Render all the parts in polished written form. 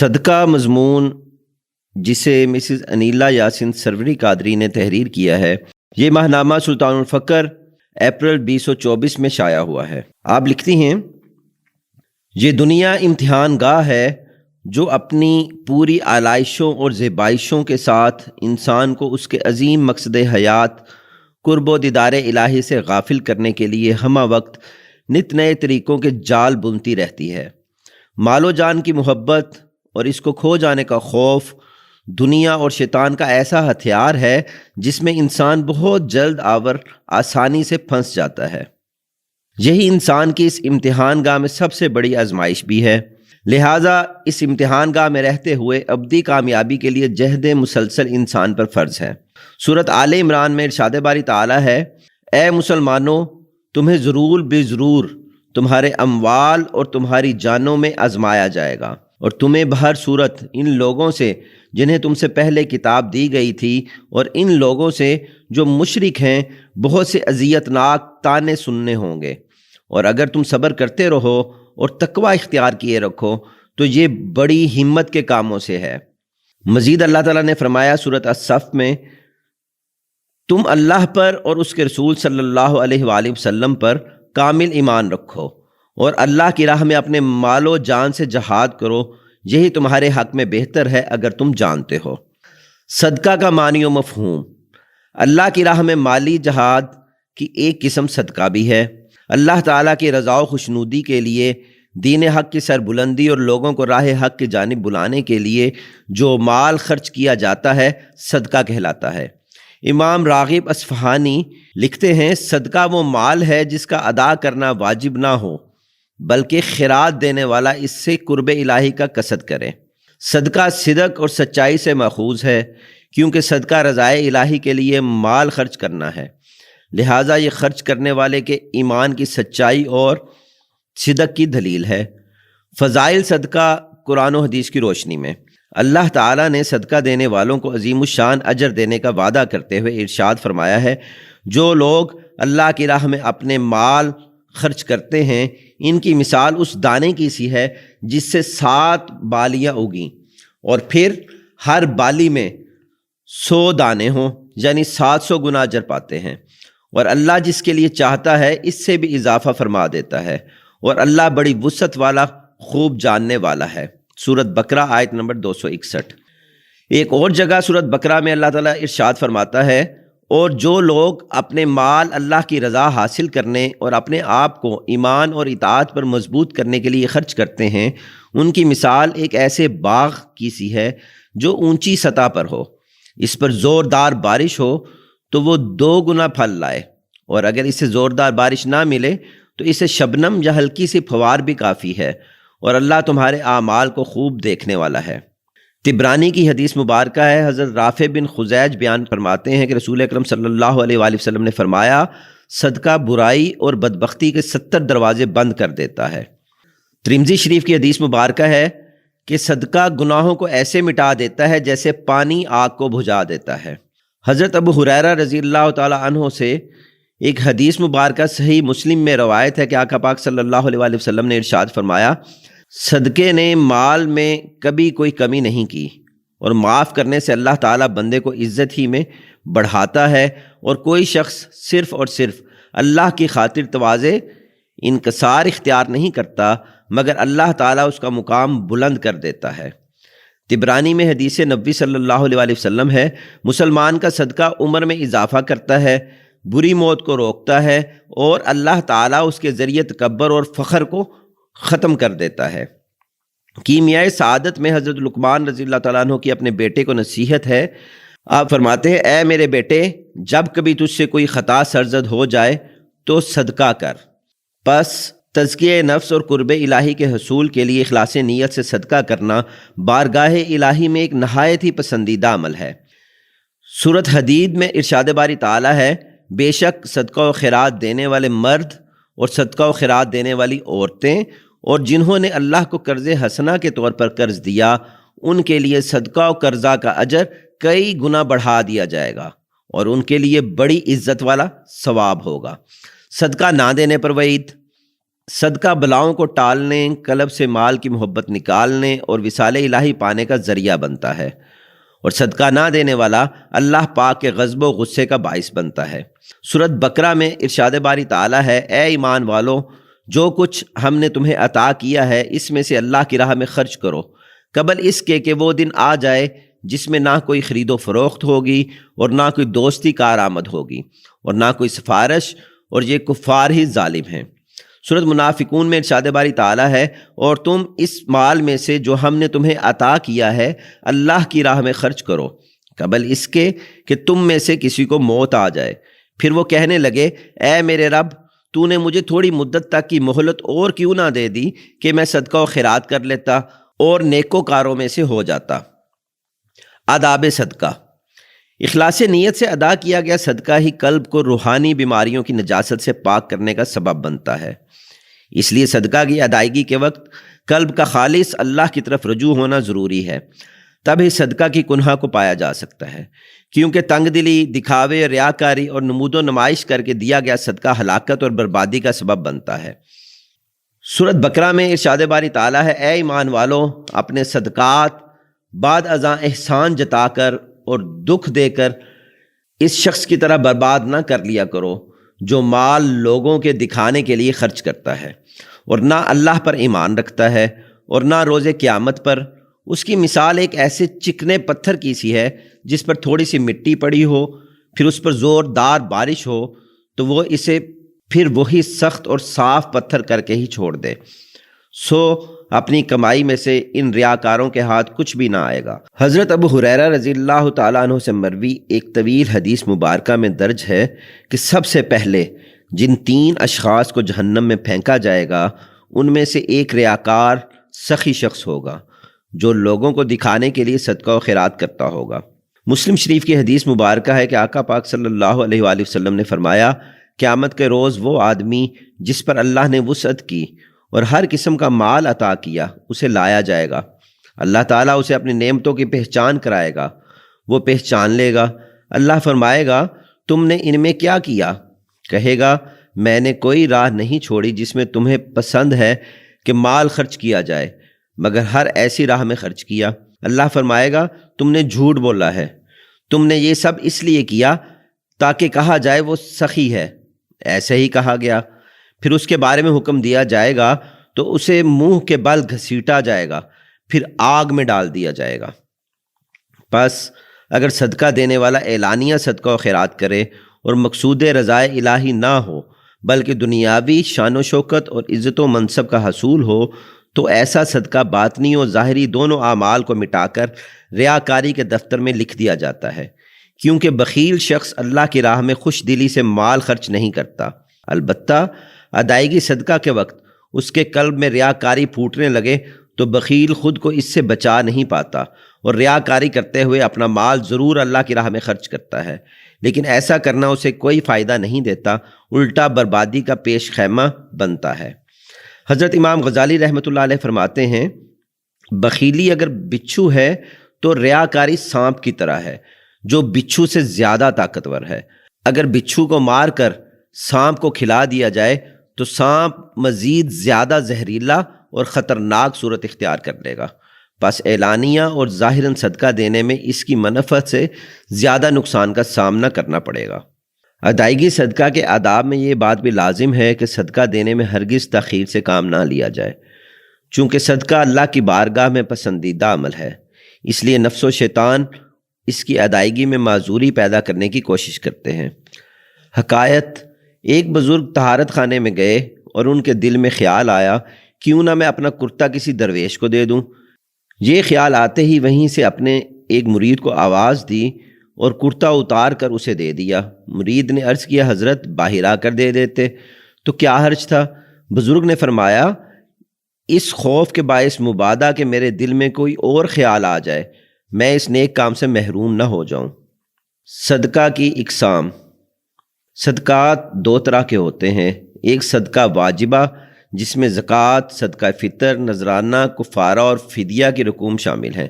صدقہ مضمون جسے مسز انیلا یاسین سروری قادری نے تحریر کیا ہے، یہ ماہنامہ سلطان الفقر اپریل 2024 میں شائع ہوا ہے۔ آپ لکھتی ہیں، یہ دنیا امتحان گاہ ہے جو اپنی پوری آلائشوں اور زیبائشوں کے ساتھ انسان کو اس کے عظیم مقصد حیات قرب و دیدار الہی سے غافل کرنے کے لیے ہمہ وقت نت نئے طریقوں کے جال بنتی رہتی ہے۔ مال و جان کی محبت اور اس کو کھو جانے کا خوف دنیا اور شیطان کا ایسا ہتھیار ہے جس میں انسان بہت جلد آور آسانی سے پھنس جاتا ہے۔ یہی انسان کی اس امتحان گاہ میں سب سے بڑی آزمائش بھی ہے، لہٰذا اس امتحان گاہ میں رہتے ہوئے ابدی کامیابی کے لیے جہد مسلسل انسان پر فرض ہے۔ سورۃ آل عمران میں ارشاد باری تعالیٰ ہے، اے مسلمانوں، تمہیں ضرور بے ضرور تمہارے اموال اور تمہاری جانوں میں آزمایا جائے گا، اور تمہیں بہر صورت ان لوگوں سے جنہیں تم سے پہلے کتاب دی گئی تھی اور ان لوگوں سے جو مشرک ہیں بہت سے اذیت ناک طعنے سننے ہوں گے، اور اگر تم صبر کرتے رہو اور تقوی اختیار کیے رکھو تو یہ بڑی ہمت کے کاموں سے ہے۔ مزید اللہ تعالیٰ نے فرمایا سورۃ الصف میں، تم اللہ پر اور اس کے رسول صلی اللہ علیہ وآلہ وسلم پر کامل ایمان رکھو اور اللہ کی راہ میں اپنے مال و جان سے جہاد کرو، یہی تمہارے حق میں بہتر ہے اگر تم جانتے ہو۔ صدقہ کا معنی و مفہوم۔ اللہ کی راہ میں مالی جہاد کی ایک قسم صدقہ بھی ہے۔ اللہ تعالیٰ کی رضا و خوشنودی کے لیے دین حق کی سربلندی اور لوگوں کو راہ حق کی جانب بلانے کے لیے جو مال خرچ کیا جاتا ہے صدقہ کہلاتا ہے۔ امام راغب اصفہانی لکھتے ہیں، صدقہ وہ مال ہے جس کا ادا کرنا واجب نہ ہو بلکہ خیرات دینے والا اس سے قرب الہی کا قصد کرے۔ صدقہ صدق اور سچائی سے ماخوذ ہے، کیونکہ صدقہ رضائے الہی کے لیے مال خرچ کرنا ہے، لہٰذا یہ خرچ کرنے والے کے ایمان کی سچائی اور صدق کی دلیل ہے۔ فضائل صدقہ قرآن و حدیث کی روشنی میں اللہ تعالیٰ نے صدقہ دینے والوں کو عظیم الشان اجر دینے کا وعدہ کرتے ہوئے ارشاد فرمایا ہے، جو لوگ اللہ کی راہ میں اپنے مال خرچ کرتے ہیں ان کی مثال اس دانے کی سی ہے جس سے 7 بالیاں اگیں اور پھر ہر بالی میں 100 دانے ہوں، یعنی 700 گنا اجر پاتے ہیں، اور اللہ جس کے لیے چاہتا ہے اس سے بھی اضافہ فرما دیتا ہے، اور اللہ بڑی وسعت والا خوب جاننے والا ہے۔ سورۃ بقرہ آیت نمبر 261۔ ایک اور جگہ سورۃ بقرہ میں اللہ تعالیٰ ارشاد فرماتا ہے، اور جو لوگ اپنے مال اللہ کی رضا حاصل کرنے اور اپنے آپ کو ایمان اور اطاعت پر مضبوط کرنے کے لیے خرچ کرتے ہیں ان کی مثال ایک ایسے باغ کی سی ہے جو اونچی سطح پر ہو، اس پر زوردار بارش ہو تو وہ 2 گنا پھل لائے، اور اگر اسے زوردار بارش نہ ملے تو اسے شبنم یا ہلکی سی پھوار بھی کافی ہے، اور اللہ تمہارے اعمال کو خوب دیکھنے والا ہے۔ طبرانی کی حدیث مبارکہ ہے، حضرت رافع بن خزیج بیان فرماتے ہیں کہ رسول اکرم صلی اللہ علیہ وآلہ وسلم نے فرمایا، صدقہ برائی اور بدبختی کے 70 دروازے بند کر دیتا ہے۔ ترمذی شریف کی حدیث مبارکہ ہے کہ صدقہ گناہوں کو ایسے مٹا دیتا ہے جیسے پانی آگ کو بجھا دیتا ہے۔ حضرت ابو ہریرہ رضی اللہ تعالی عنہ سے ایک حدیث مبارکہ صحیح مسلم میں روایت ہے کہ آقا پاک صلی اللہ علیہ وآلہ وسلم نے ارشاد فرمایا، صدقے نے مال میں کبھی کوئی کمی نہیں کی، اور معاف کرنے سے اللہ تعالیٰ بندے کو عزت ہی میں بڑھاتا ہے، اور کوئی شخص صرف اور صرف اللہ کی خاطر تواضع انکسار اختیار نہیں کرتا مگر اللہ تعالیٰ اس کا مقام بلند کر دیتا ہے۔ طبرانی میں حدیث نبوی صلی اللہ علیہ وآلہ وسلم ہے، مسلمان کا صدقہ عمر میں اضافہ کرتا ہے، بری موت کو روکتا ہے، اور اللہ تعالیٰ اس کے ذریعے تکبر اور فخر کو ختم کر دیتا ہے۔ کیمیائے سعادت میں حضرت لقمان رضی اللہ تعالیٰ عنہ کی اپنے بیٹے کو نصیحت ہے، آپ فرماتے ہیں، اے میرے بیٹے، جب کبھی تجھ سے کوئی خطا سرزد ہو جائے تو صدقہ کر۔ پس تزکیہ نفس اور قرب الہی کے حصول کے لیے اخلاص نیت سے صدقہ کرنا بارگاہ الہی میں ایک نہایت ہی پسندیدہ عمل ہے۔ سورۃ حدید میں ارشاد باری تعالیٰ ہے، بے شک صدقہ و خیرات دینے والے مرد اور صدقہ و خیرات دینے والی عورتیں اور جنہوں نے اللہ کو قرض حسنہ کے طور پر قرض دیا ان کے لیے صدقہ و قرضہ کا اجر کئی گنا بڑھا دیا جائے گا اور ان کے لیے بڑی عزت والا ثواب ہوگا۔ صدقہ نہ دینے پر وعید۔ صدقہ بلاؤں کو ٹالنے، قلب سے مال کی محبت نکالنے اور وصال الہی پانے کا ذریعہ بنتا ہے، اور صدقہ نہ دینے والا اللہ پاک کے غضب و غصے کا باعث بنتا ہے۔ سورۃ بقرہ میں ارشاد باری تعالیٰ ہے، اے ایمان والو، جو کچھ ہم نے تمہیں عطا کیا ہے اس میں سے اللہ کی راہ میں خرچ کرو، قبل اس کے کہ وہ دن آ جائے جس میں نہ کوئی خرید و فروخت ہوگی اور نہ کوئی دوستی کارآمد ہوگی اور نہ کوئی سفارش، اور یہ کفار ہی ظالم ہیں۔ سورۃ منافقون میں ارشاد باری تعالیٰ ہے، اور تم اس مال میں سے جو ہم نے تمہیں عطا کیا ہے اللہ کی راہ میں خرچ کرو، قبل اس کے کہ تم میں سے کسی کو موت آ جائے، پھر وہ کہنے لگے، اے میرے رب، تو نے مجھے تھوڑی مدت تک کی مہلت اور کیوں نہ دے دی کہ میں صدقہ و خیرات کر لیتا اور نیکوکاروں میں سے ہو جاتا۔ آداب صدقہ۔ اخلاص نیت سے ادا کیا گیا صدقہ ہی قلب کو روحانی بیماریوں کی نجاست سے پاک کرنے کا سبب بنتا ہے۔ اس لیے صدقہ کی ادائیگی کے وقت قلب کا خالص اللہ کی طرف رجوع ہونا ضروری ہے، تب ہی صدقہ کی کنہا کو پایا جا سکتا ہے، کیونکہ تنگ دلی، دکھاوے، ریاکاری اور نمود و نمائش کر کے دیا گیا صدقہ ہلاکت اور بربادی کا سبب بنتا ہے۔ سورۃ بقرہ میں ارشاد باری تعالیٰ ہے، اے ایمان والو، اپنے صدقات بعد ازاں احسان جتا کر اور دکھ دے کر اس شخص کی طرح برباد نہ کر لیا کرو جو مال لوگوں کے دکھانے کے لیے خرچ کرتا ہے اور نہ اللہ پر ایمان رکھتا ہے اور نہ روز قیامت پر۔ اس کی مثال ایک ایسے چکنے پتھر کی سی ہے جس پر تھوڑی سی مٹی پڑی ہو، پھر اس پر زوردار بارش ہو تو وہ اسے پھر وہی سخت اور صاف پتھر کر کے ہی چھوڑ دے، سو اپنی کمائی میں سے ان ریاکاروں کے ہاتھ کچھ بھی نہ آئے گا۔ حضرت ابو ہریرہ رضی اللہ تعالیٰ عنہ سے مروی ایک طویل حدیث مبارکہ میں درج ہے کہ سب سے پہلے جن 3 اشخاص کو جہنم میں پھینکا جائے گا ان میں سے ایک ریاکار سخی شخص ہوگا جو لوگوں کو دکھانے کے لیے صدقہ و خیرات کرتا ہوگا۔ مسلم شریف کی حدیث مبارکہ ہے کہ آقا پاک صلی اللہ علیہ وآلہ وسلم نے فرمایا، قیامت کے روز وہ آدمی جس پر اللہ نے وسعت کی اور ہر قسم کا مال عطا کیا اسے لایا جائے گا، اللہ تعالیٰ اسے اپنی نعمتوں کی پہچان کرائے گا، وہ پہچان لے گا، اللہ فرمائے گا، تم نے ان میں کیا کیا؟ کہے گا، میں نے کوئی راہ نہیں چھوڑی جس میں تمہیں پسند ہے کہ مال خرچ کیا جائے، مگر ہر ایسی راہ میں خرچ کیا۔ اللہ فرمائے گا، تم نے جھوٹ بولا ہے، تم نے یہ سب اس لیے کیا تاکہ کہا جائے وہ سخی ہے، ایسے ہی کہا گیا۔ پھر اس کے بارے میں حکم دیا جائے گا تو اسے منہ کے بل گھسیٹا جائے گا، پھر آگ میں ڈال دیا جائے گا۔ پس اگر صدقہ دینے والا اعلانیہ صدقہ و خیرات کرے اور مقصود رضائے الہی نہ ہو بلکہ دنیاوی شان و شوکت اور عزت و منصب کا حصول ہو تو ایسا صدقہ باطنی و ظاہری دونوں اعمال کو مٹا کر ریاکاری کے دفتر میں لکھ دیا جاتا ہے، کیونکہ بخیل شخص اللہ کی راہ میں خوش دلی سے مال خرچ نہیں کرتا۔ البتہ ادائیگی صدقہ کے وقت اس کے قلب میں ریاکاری پھوٹنے لگے تو بخیل خود کو اس سے بچا نہیں پاتا اور ریاکاری کرتے ہوئے اپنا مال ضرور اللہ کی راہ میں خرچ کرتا ہے، لیکن ایسا کرنا اسے کوئی فائدہ نہیں دیتا، الٹا بربادی کا پیش خیمہ بنتا ہے۔ حضرت امام غزالی رحمۃ اللہ علیہ فرماتے ہیں، بخیلی اگر بچھو ہے تو ریاکاری سانپ کی طرح ہے جو بچھو سے زیادہ طاقتور ہے۔ اگر بچھو کو مار کر سانپ کو کھلا دیا جائے تو سانپ مزید زیادہ زہریلا اور خطرناک صورت اختیار کر لے گا، پس اعلانیہ اور ظاہراً صدقہ دینے میں اس کی منفعت سے زیادہ نقصان کا سامنا کرنا پڑے گا۔ ادائیگی صدقہ کے آداب میں یہ بات بھی لازم ہے کہ صدقہ دینے میں ہرگز تاخیر سے کام نہ لیا جائے، چونکہ صدقہ اللہ کی بارگاہ میں پسندیدہ عمل ہے، اس لیے نفس و شیطان اس کی ادائیگی میں معذوری پیدا کرنے کی کوشش کرتے ہیں۔ حکایت، ایک بزرگ طہارت خانے میں گئے اور ان کے دل میں خیال آیا، کیوں نہ میں اپنا کرتا کسی درویش کو دے دوں۔ یہ خیال آتے ہی وہیں سے اپنے ایک مرید کو آواز دی اور کرتا اتار کر اسے دے دیا۔ مرید نے عرض کیا، حضرت باہر آ کر دے دیتے تو کیا حرج تھا؟ بزرگ نے فرمایا، اس خوف کے باعث مبادا کہ میرے دل میں کوئی اور خیال آ جائے، میں اس نیک کام سے محروم نہ ہو جاؤں۔ صدقہ کی اقسام۔ صدقات 2 طرح کے ہوتے ہیں، ایک صدقہ واجبہ جس میں زکوٰۃ، صدقہ فطر، نذرانہ، کفارہ اور فدیہ کی رقوم شامل ہیں،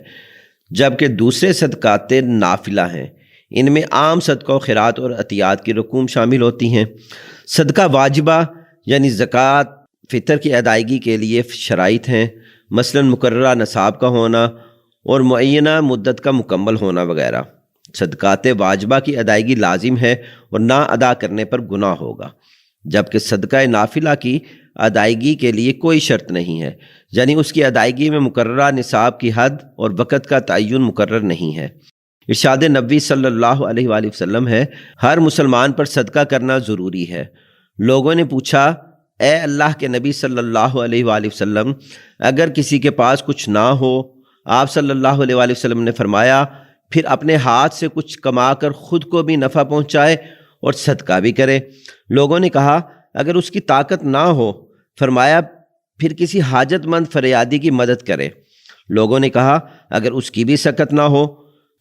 جبکہ دوسرے صدقات نافلہ ہیں، ان میں عام صدقہ و خیرات اور عطیات کی رقوم شامل ہوتی ہیں۔ صدقہ واجبہ یعنی زکوٰۃ، فطر کی ادائیگی کے لیے شرائط ہیں، مثلاً مقررہ نصاب کا ہونا اور معینہ مدت کا مکمل ہونا وغیرہ۔ صدقات واجبہ کی ادائیگی لازم ہے اور نہ ادا کرنے پر گناہ ہوگا، جبکہ صدقہ نافلہ کی ادائیگی کے لیے کوئی شرط نہیں ہے، یعنی اس کی ادائیگی میں مقررہ نصاب کی حد اور وقت کا تعین مقرر نہیں ہے۔ ارشاد نبوی صلی اللہ علیہ وآلہ وسلم ہے، ہر مسلمان پر صدقہ کرنا ضروری ہے۔ لوگوں نے پوچھا، اے اللہ کے نبی صلی اللہ علیہ وآلہ وسلم، اگر کسی کے پاس کچھ نہ ہو؟ آپ صلی اللہ علیہ وآلہ وسلم نے فرمایا، پھر اپنے ہاتھ سے کچھ کما کر خود کو بھی نفع پہنچائے اور صدقہ بھی کرے۔ لوگوں نے کہا، اگر اس کی طاقت نہ ہو؟ فرمایا، پھر کسی حاجت مند فریادی کی مدد کرے۔ لوگوں نے کہا، اگر اس کی بھی سکت نہ ہو؟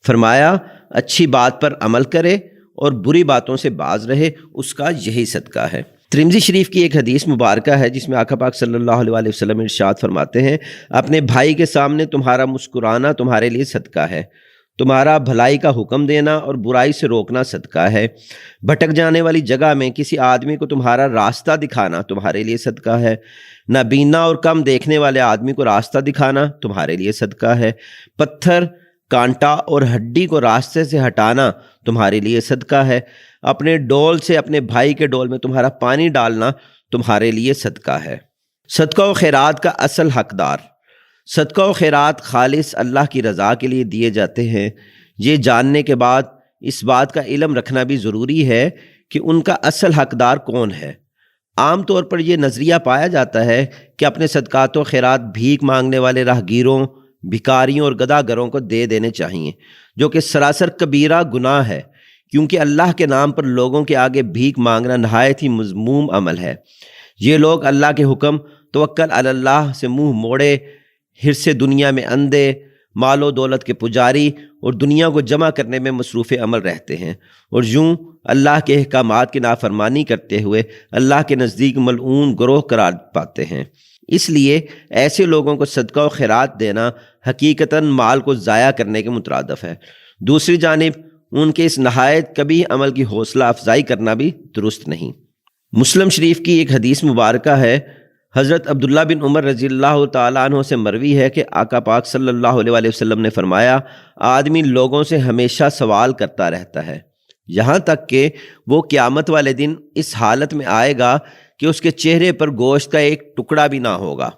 فرمایا، اچھی بات پر عمل کرے اور بری باتوں سے باز رہے، اس کا یہی صدقہ ہے۔ ترمذی شریف کی ایک حدیث مبارکہ ہے جس میں آقا پاک صلی اللہ علیہ وآلہ وسلم ارشاد فرماتے ہیں، اپنے بھائی کے سامنے تمہارا مسکرانا تمہارے لیے صدقہ ہے، تمہارا بھلائی کا حکم دینا اور برائی سے روکنا صدقہ ہے، بھٹک جانے والی جگہ میں کسی آدمی کو تمہارا راستہ دکھانا تمہارے لیے صدقہ ہے، نابینا اور کم دیکھنے والے آدمی کو راستہ دکھانا تمہارے لیے صدقہ ہے، پتھر، کانٹا اور ہڈی کو راستے سے ہٹانا تمہارے لیے صدقہ ہے، اپنے ڈول سے اپنے بھائی کے ڈول میں تمہارا پانی ڈالنا تمہارے لیے صدقہ ہے۔ صدقہ و خیرات کا اصل حقدار۔ صدقہ و خیرات خالص اللہ کی رضا کے لیے دیے جاتے ہیں۔ یہ جاننے کے بعد اس بات کا علم رکھنا بھی ضروری ہے کہ ان کا اصل حقدار کون ہے۔ عام طور پر یہ نظریہ پایا جاتا ہے کہ اپنے صدقات و خیرات بھیک مانگنے والے راہگیروں، بھکاریوں اور گداگروں کو دے دینے چاہیے، جو کہ سراسر کبیرہ گناہ ہے، کیونکہ اللہ کے نام پر لوگوں کے آگے بھیک مانگنا نہایت ہی مذموم عمل ہے۔ یہ لوگ اللہ کے حکم توکل علی اللہ سے منہ موڑے، حرص دنیا میں اندھے، مال و دولت کے پجاری اور دنیا کو جمع کرنے میں مصروف عمل رہتے ہیں، اور یوں اللہ کے احکامات کی نافرمانی کرتے ہوئے اللہ کے نزدیک ملعون گروہ قرار پاتے ہیں۔ اس لیے ایسے لوگوں کو صدقہ و خیرات دینا حقیقتاً مال کو ضائع کرنے کے مترادف ہے۔ دوسری جانب ان کے اس نہایت کبیح عمل کی حوصلہ افزائی کرنا بھی درست نہیں۔ مسلم شریف کی ایک حدیث مبارکہ ہے، حضرت عبداللہ بن عمر رضی اللہ تعالیٰ عنہ سے مروی ہے کہ آقا پاک صلی اللہ علیہ وآلہ وسلم نے فرمایا، آدمی لوگوں سے ہمیشہ سوال کرتا رہتا ہے، یہاں تک کہ وہ قیامت والے دن اس حالت میں آئے گا کہ اس کے چہرے پر گوشت کا ایک ٹکڑا بھی نہ ہوگا۔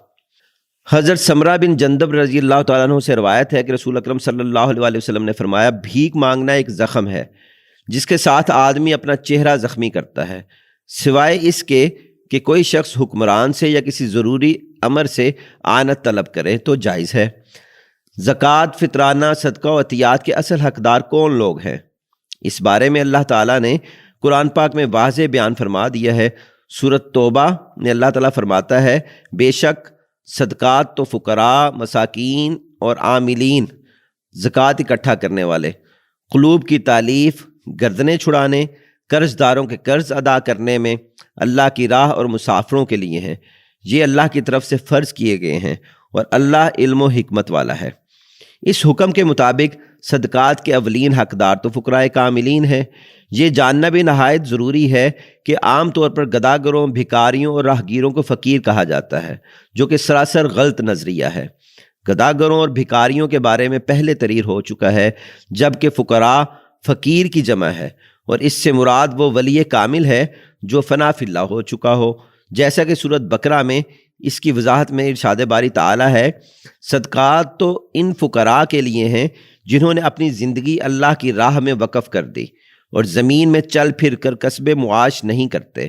حضرت سمرہ بن جندب رضی اللہ تعالیٰ عنہ سے روایت ہے کہ رسول اکرم صلی اللہ علیہ وآلہ وسلم نے فرمایا، بھیک مانگنا ایک زخم ہے جس کے ساتھ آدمی اپنا چہرہ زخمی کرتا ہے، سوائے اس کے کہ کوئی شخص حکمران سے یا کسی ضروری امر سے اعانت طلب کرے تو جائز ہے۔ زکوٰۃ، فطرانہ، صدقہ و عطیات کے اصل حقدار کون لوگ ہیں؟ اس بارے میں اللہ تعالیٰ نے قرآن پاک میں واضح بیان فرما دیا ہے۔ سورۃ توبہ میں اللہ تعالیٰ فرماتا ہے، بے شک صدقات تو فقراء، مساکین اور عاملین، زکوٰۃ اکٹھا کرنے والے، قلوب کی تالیف، گردنیں چھڑانے، قرض داروں کے قرض ادا کرنے میں، اللہ کی راہ اور مسافروں کے لیے ہیں، یہ اللہ کی طرف سے فرض کیے گئے ہیں اور اللہ علم و حکمت والا ہے۔ اس حکم کے مطابق صدقات کے اولین حقدار تو فقراء کاملین ہیں۔ یہ جاننا بھی نہایت ضروری ہے کہ عام طور پر گداگروں، بھکاریوں اور راہگیروں کو فقیر کہا جاتا ہے، جو کہ سراسر غلط نظریہ ہے۔ گداگروں اور بھکاریوں کے بارے میں پہلے تحریر ہو چکا ہے، جبکہ فقراء فقیر کی جمع ہے، اور اس سے مراد وہ ولی کامل ہے جو فنا فی اللہ ہو چکا ہو، جیسا کہ سورۃ بقرہ میں اس کی وضاحت میں ارشاد باری تعالیٰ ہے، صدقات تو ان فقراء کے لیے ہیں جنہوں نے اپنی زندگی اللہ کی راہ میں وقف کر دی اور زمین میں چل پھر کر کسب معاش نہیں کرتے۔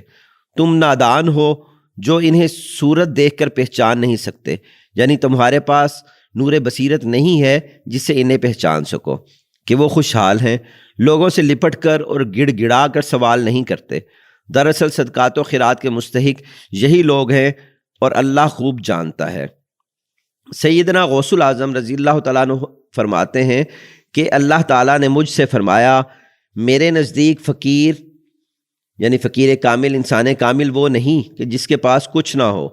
تم نادان ہو جو انہیں صورت دیکھ کر پہچان نہیں سکتے، یعنی تمہارے پاس نور بصیرت نہیں ہے جس سے انہیں پہچان سکو کہ وہ خوشحال ہیں، لوگوں سے لپٹ کر اور گڑ گڑا کر سوال نہیں کرتے۔ دراصل صدقات و خیرات کے مستحق یہی لوگ ہیں اور اللہ خوب جانتا ہے۔ سیدنا غوث العظم رضی اللہ تعالیٰ عنہ فرماتے ہیں کہ اللہ تعالیٰ نے مجھ سے فرمایا، میرے نزدیک فقیر یعنی فقیر کامل، انسان کامل وہ نہیں کہ جس کے پاس کچھ نہ ہو،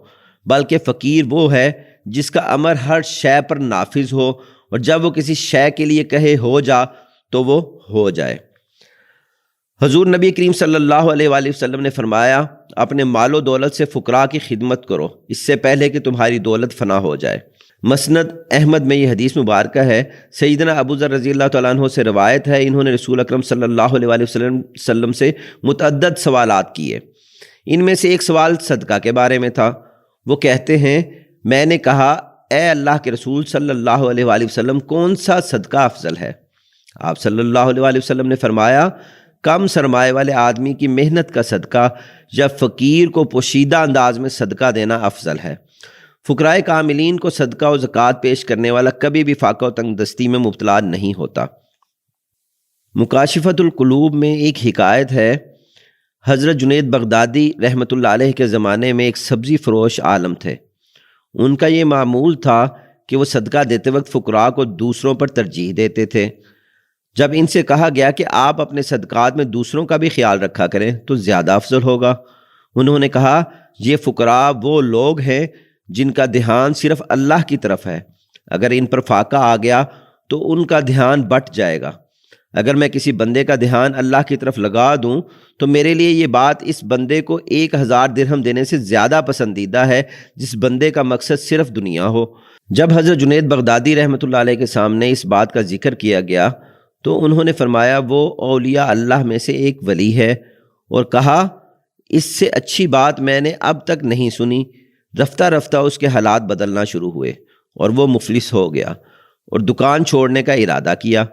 بلکہ فقیر وہ ہے جس کا امر ہر شے پر نافذ ہو، اور جب وہ کسی شے کے لیے کہے ہو جا تو وہ ہو جائے۔ حضور نبی کریم صلی اللہ علیہ وآلہ وسلم نے فرمایا، اپنے مال و دولت سے فقراء کی خدمت کرو اس سے پہلے کہ تمہاری دولت فنا ہو جائے۔ مسند احمد میں یہ حدیث مبارکہ ہے۔ سیدنا ابو ذر رضی اللہ تعالیٰ عنہ سے روایت ہے، انہوں نے رسول اکرم صلی اللہ علیہ وآلہ وسلم سے متعدد سوالات کیے۔ ان میں سے ایک سوال صدقہ کے بارے میں تھا۔ وہ کہتے ہیں، میں نے کہا، اے اللہ کے رسول صلی اللہ علیہ وآلہ وسلم، کون سا صدقہ افضل ہے؟ آپ صلی اللہ علیہ وآلہ وسلم نے فرمایا، کم سرمایہ والے آدمی کی محنت کا صدقہ یا فقیر کو پوشیدہ انداز میں صدقہ دینا افضل ہے۔ فقرائے کاملین کو صدقہ و زکوٰۃ پیش کرنے والا کبھی بھی فاقہ و تنگ دستی میں مبتلا نہیں ہوتا۔ مکاشفۃ القلوب میں ایک حکایت ہے، حضرت جنید بغدادی رحمۃ اللہ علیہ کے زمانے میں ایک سبزی فروش عالم تھے۔ ان کا یہ معمول تھا کہ وہ صدقہ دیتے وقت فقراء کو دوسروں پر ترجیح دیتے تھے۔ جب ان سے کہا گیا کہ آپ اپنے صدقات میں دوسروں کا بھی خیال رکھا کریں تو زیادہ افضل ہوگا، انہوں نے کہا، یہ فقراء وہ لوگ ہیں جن کا دھیان صرف اللہ کی طرف ہے۔ اگر ان پر فاقہ آ گیا تو ان کا دھیان بٹ جائے گا۔ اگر میں کسی بندے کا دھیان اللہ کی طرف لگا دوں تو میرے لیے یہ بات اس بندے کو 1000 درہم دینے سے زیادہ پسندیدہ ہے جس بندے کا مقصد صرف دنیا ہو۔ جب حضرت جنید بغدادی رحمۃ اللہ علیہ کے سامنے اس بات کا ذکر کیا گیا تو انہوں نے فرمایا، وہ اولیاء اللہ میں سے ایک ولی ہے، اور کہا، اس سے اچھی بات میں نے اب تک نہیں سنی۔ رفتہ رفتہ اس کے حالات بدلنا شروع ہوئے اور وہ مفلس ہو گیا اور دکان چھوڑنے کا ارادہ کیا۔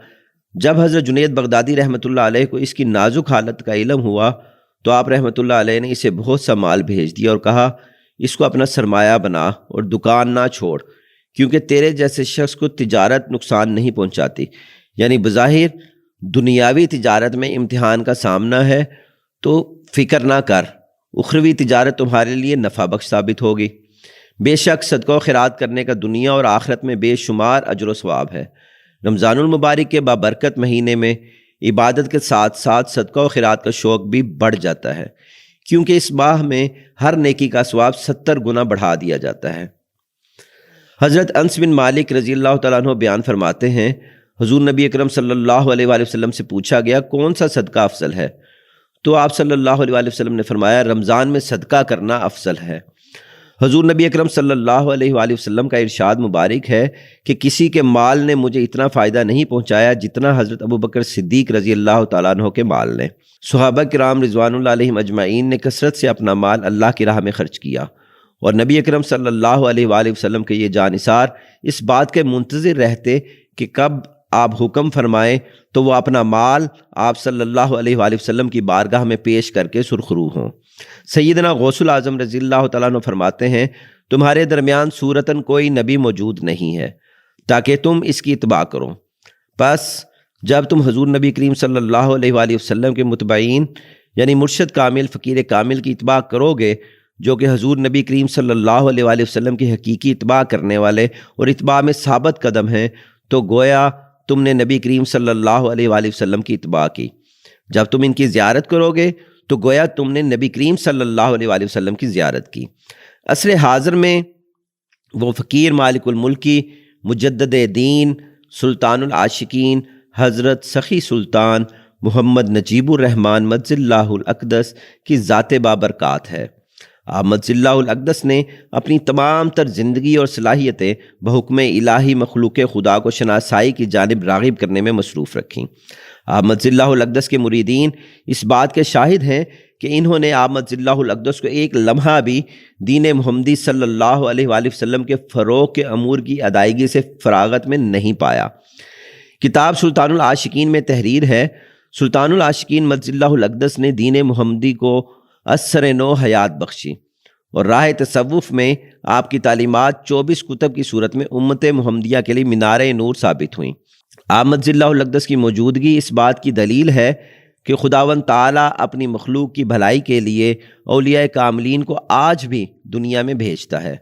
جب حضرت جنید بغدادی رحمۃ اللہ علیہ کو اس کی نازک حالت کا علم ہوا تو آپ رحمۃ اللہ علیہ نے اسے بہت سا مال بھیج دیا اور کہا، اس کو اپنا سرمایہ بنا اور دکان نہ چھوڑ، کیونکہ تیرے جیسے شخص کو تجارت نقصان نہیں پہنچاتی۔ یعنی بظاہر دنیاوی تجارت میں امتحان کا سامنا ہے تو فکر نہ کر، اخروی تجارت تمہارے لیے نفع بخش ثابت ہوگی۔ بے شک صدقہ و خیرات کرنے کا دنیا اور آخرت میں بے شمار اجر و ثواب ہے۔ رمضان المبارک کے بابرکت مہینے میں عبادت کے ساتھ ساتھ صدقہ و خیرات کا شوق بھی بڑھ جاتا ہے، کیونکہ اس ماہ میں ہر نیکی کا ثواب 70 گنا بڑھا دیا جاتا ہے۔ حضرت انس بن مالک رضی اللہ تعالیٰ عنہ بیان فرماتے ہیں، حضور نبی اکرم صلی اللہ علیہ وآلہ وسلم سے پوچھا گیا، کون سا صدقہ افضل ہے؟ تو آپ صلی اللہ علیہ وآلہ وسلم نے فرمایا، رمضان میں صدقہ کرنا افضل ہے۔ حضور نبی اکرم صلی اللہ علیہ وآلہ وسلم کا ارشاد مبارک ہے کہ کسی کے مال نے مجھے اتنا فائدہ نہیں پہنچایا جتنا حضرت ابوبکر صدیق رضی اللہ تعالیٰ عنہ کے مال نے۔ صحابہ کرام رضوان اللہ علیہم اجمعین نے کثرت سے اپنا مال اللہ کی راہ میں خرچ کیا، اور نبی اکرم صلی اللہ علیہ وآلہ وسلم کے یہ جانثار اس بات کے منتظر رہتے کہ کب آپ حکم فرمائیں تو وہ اپنا مال آپ صلی اللہ علیہ وآلہ وسلم کی بارگاہ میں پیش کر کے سرخرو ہوں۔ سیدنا غوث العظم رضی اللہ تعالیٰ عنہ فرماتے ہیں، تمہارے درمیان صورتاً کوئی نبی موجود نہیں ہے تاکہ تم اس کی اتباع کرو۔ پس جب تم حضور نبی کریم صلی اللہ علیہ وآلہ وسلم کے متبعین یعنی مرشد کامل فقیر کامل کی اتباع کرو گے، جو کہ حضور نبی کریم صلی اللہ علیہ وآلہ وسلم کی حقیقی اتباع کرنے والے اور اتباع میں ثابت قدم ہیں، تو گویا تم نے نبی کریم صلی اللہ علیہ وآلہ وسلم کی اتباع کی۔ جب تم ان کی زیارت کرو گے تو گویا تم نے نبی کریم صلی اللہ علیہ وآلہ وسلم کی زیارت کی۔ عصر حاضر میں وہ فقیر مالک الملکی مجدد دین سلطان العاشقین حضرت سخی سلطان محمد نجیب الرحمن مجز اللہ الاقدس کی ذات بابرکات ہے۔ آپ مجز اللہ الاقدس نے اپنی تمام تر زندگی اور صلاحیتیں بحکم الہی مخلوق خدا کو شناسائی کی جانب راغب کرنے میں مصروف رکھیں۔ آپ مجز اللہ الاقدس کے مریدین اس بات کے شاہد ہیں کہ انہوں نے آپ مجز اللہ الاقدس کو ایک لمحہ بھی دین محمدی صلی اللہ علیہ وآلہ وسلم کے فروغ کے امور کی ادائیگی سے فراغت میں نہیں پایا۔ کتاب سلطان العاشقین میں تحریر ہے، سلطان العاشقین مجز اللہ الاقدس نے دین محمدی کو اثر نو حیات بخشی، اور راہ تصوف میں آپ کی تعلیمات 24 کتب کی صورت میں امت محمدیہ کے لیے مینار نور ثابت ہوئیں۔ آپ مجز اللہ الاقدس کی موجودگی اس بات کی دلیل ہے کہ خداوند تعالیٰ اپنی مخلوق کی بھلائی کے لیے اولیاء کاملین کو آج بھی دنیا میں بھیجتا ہے۔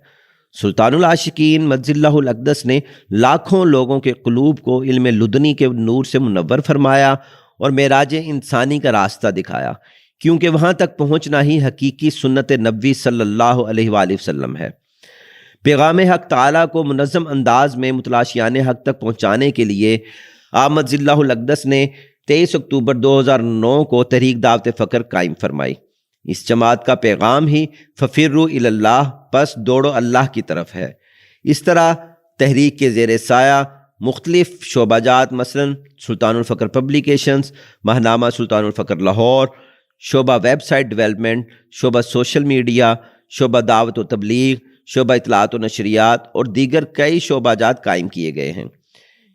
سلطان العاشقین مجز اللہ الاقدس نے لاکھوں لوگوں کے قلوب کو علم لدنی کے نور سے منور فرمایا اور معراج انسانی کا راستہ دکھایا، کیونکہ وہاں تک پہنچنا ہی حقیقی سنت نبوی صلی اللہ علیہ وآلہ وسلم ہے۔ پیغام حق تعالیٰ کو منظم انداز میں متلاشیان حق تک پہنچانے کے لیے آپ مجز اللہ الاقدس نے 23 اکتوبر 2009 کو تحریک دعوت فقر قائم فرمائی۔ اس جماعت کا پیغام ہی ففروا الی اللہ، پس دوڑو اللہ کی طرف ہے۔ اس طرح تحریک کے زیر سایہ مختلف شعبہ جات، مثلا سلطان الفقر پبلیکیشنز، ماہنامہ سلطان الفقر لاہور، شعبہ ویب سائٹ ڈیولپمنٹ، شعبہ سوشل میڈیا، شعبہ دعوت و تبلیغ، شعبہ اطلاعات و نشریات اور دیگر کئی شعبہ جات قائم کیے گئے ہیں۔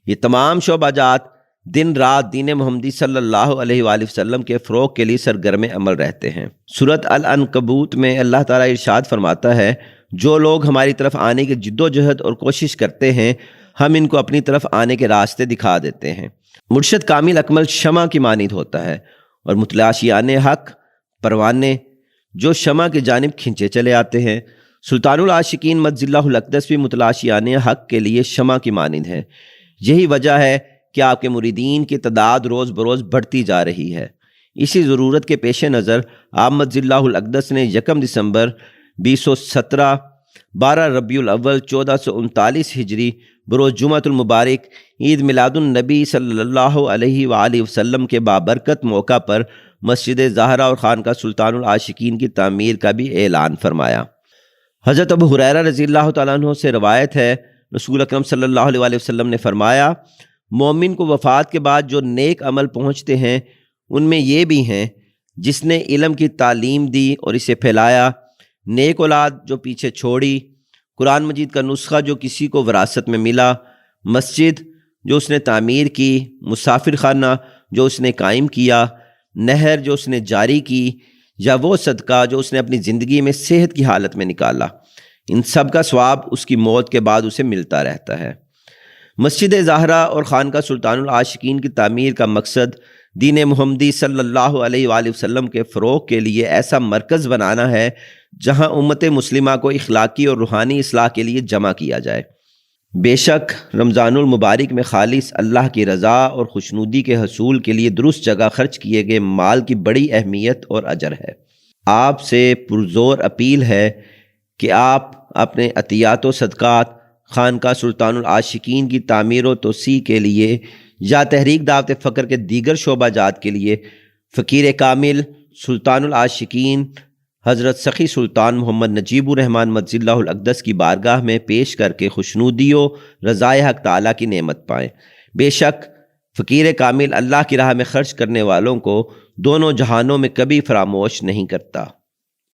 یہ تمام شعبہ جات دن رات دین محمدی صلی اللہ علیہ وآلہ وسلم کے فروغ کے لیے سرگرم عمل رہتے ہیں۔ سورۃ العنکبوت میں اللہ تعالیٰ ارشاد فرماتا ہے، جو لوگ ہماری طرف آنے کی جد و جہد اور کوشش کرتے ہیں ہم ان کو اپنی طرف آنے کے راستے دکھا دیتے ہیں۔ مرشد کامل اکمل شمع کی مانند ہوتا ہے اور متلاشیان حق پروانے جو شمع کی جانب کھنچے چلے آتے ہیں۔ سلطان العاشقین مجد اللہ الاقدس بھی متلاشیان حق کے لیے شمع کی مانند ہے۔ یہی وجہ ہے کہ آپ کے مریدین کی تعداد روز بروز بڑھتی جا رہی ہے۔ اسی ضرورت کے پیش نظر آپ مجد اللہ الاقدس نے 1 دسمبر 2017 12 ربیع الاول 1439 ہجری بروز جمعۃ المبارک عید میلاد النبی صلی اللہ علیہ وآلہ وسلم کے بابرکت موقع پر مسجد زہرا اور خانقاہ سلطان العاشقین کی تعمیر کا بھی اعلان فرمایا۔ حضرت ابو ہریرہ رضی اللہ تعالیٰ عنہ سے روایت ہے، رسول اکرم صلی اللہ علیہ وآلہ وسلم نے فرمایا، مومن کو وفات کے بعد جو نیک عمل پہنچتے ہیں ان میں یہ بھی ہیں جس نے علم کی تعلیم دی اور اسے پھیلایا، نیک اولاد جو پیچھے چھوڑی، قرآن مجید کا نسخہ جو کسی کو وراثت میں ملا، مسجد جو اس نے تعمیر کی، مسافر خانہ جو اس نے قائم کیا، نہر جو اس نے جاری کی، یا وہ صدقہ جو اس نے اپنی زندگی میں صحت کی حالت میں نکالا، ان سب کا ثواب اس کی موت کے بعد اسے ملتا رہتا ہے۔ مسجد زہرا اور خانقاہ سلطان العاشقین کی تعمیر کا مقصد دین محمدی صلی اللہ علیہ وآلہ وسلم کے فروغ کے لیے ایسا مرکز بنانا ہے جہاں امت مسلمہ کو اخلاقی اور روحانی اصلاح کے لیے جمع کیا جائے۔ بے شک رمضان المبارک میں خالص اللہ کی رضا اور خوشنودی کے حصول کے لیے درست جگہ خرچ کیے گئے مال کی بڑی اہمیت اور اجر ہے۔ آپ سے پرزور اپیل ہے کہ آپ اپنے عطیات و صدقات خانقاہ سلطان العاشقین کی تعمیر و توسیع کے لیے یا تحریک دعوت فقر کے دیگر شعبہ جات کے لیے فقیر کامل سلطان العاشقین حضرت سخی سلطان محمد نجیب الرحمن مجد اللہ الاقدس کی بارگاہ میں پیش کر کے خوشنودی و رضائے حق تعالیٰ کی نعمت پائیں۔ بے شک فقیر کامل اللہ کی راہ میں خرچ کرنے والوں کو دونوں جہانوں میں کبھی فراموش نہیں کرتا۔